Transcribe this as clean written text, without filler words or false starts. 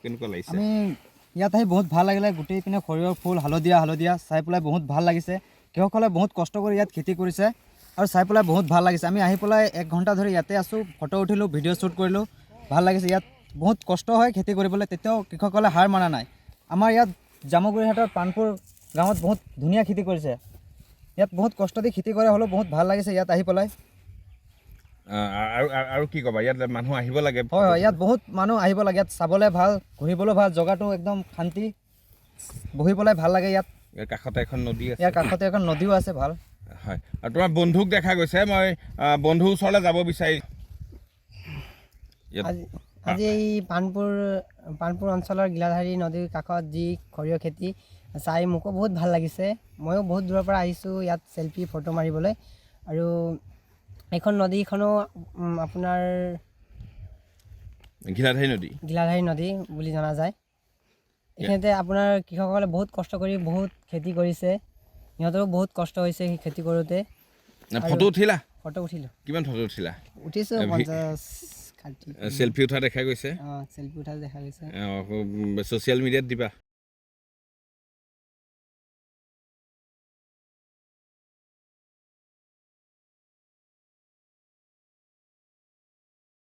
কেনেকুৱা লাগিছে? আমি ইয়াত আহি বহুত ভাল লাগিলে, গোটেই পিনে সৰিয়হৰ ফুল হালধীয়া হালধীয়া চাই পেলাই বহুত ভাল লাগিছে। কৃষকসকলে বহুত কষ্ট কৰি ইয়াত খেতি কৰিছে আৰু চাই পেলাই বহুত ভাল লাগিছে। আমি আহি পেলাই 1 ঘণ্টা ধৰি ইয়াতে আছোঁ, ফটো উঠিলোঁ, ভিডিঅ' শ্বুট কৰিলোঁ, ভাল লাগিছে। ইয়াত বহুত কষ্ট হয় খেতি কৰিবলৈ, তেতিয়াও কৃষকসকলে হাৰ মানা নাই। আমাৰ ইয়াত জামুগুৰিহাটৰ পানপুৰ গাঁৱত বহুত ধুনীয়া খেতি কৰিছে। ইয়াত বহুত কষ্ট দি খেতি কৰে, হ'লেও বহুত ভাল লাগিছে ইয়াত আহি পেলাই। আৰু কি ক'বা, ইয়াত মানুহ আহিব লাগে? হয় হয়, ইয়াত বহুত মানুহ আহিব লাগে। ইয়াত চাবলৈ ভাল, ঘূৰিবলৈ ভাল, জেগাটো একদম শান্তি, বহি পেলাই ভাল লাগে। ইয়াত ইয়াৰ কাষতে এখন নদী আছে। ইয়াৰ কাষতে এখন নদীও আছে, ভাল। হয়, আৰু তোমাৰ বন্ধুক দেখা গৈছে, মই বন্ধুৰ ওচৰলৈ যাব বিচাৰি আজি এই পানপুৰ অঞ্চলৰ গিলাধাৰী নদীৰ কাষত যি সৰিয়হ খেতি চাই মোকো বহুত ভাল লাগিছে। ময়ো বহুত দূৰৰ পৰা আহিছোঁ ইয়াত চেলফি ফটো মাৰিবলৈ। আৰু এইখন নদীখনো আপোনাৰ গিলাধাৰী নদী বুলি জনা যায়। এইখিনিতে আপোনাৰ কৃষকসকলে বহুত কষ্ট কৰি বহুত খেতি কৰিছে, সিহঁতৰো বহুত কষ্ট হৈছে সেই খেতি কৰোঁতে। ফটো উঠিলা? ফটো উঠিলোঁ। কিমান ফটো উঠিলা? উঠিছোঁ 50-60। চেলফি উঠা দেখা গৈছে? চেলফি উঠা দেখা গৈছে। ছ'চিয়েল মিডিয়াত দিবা?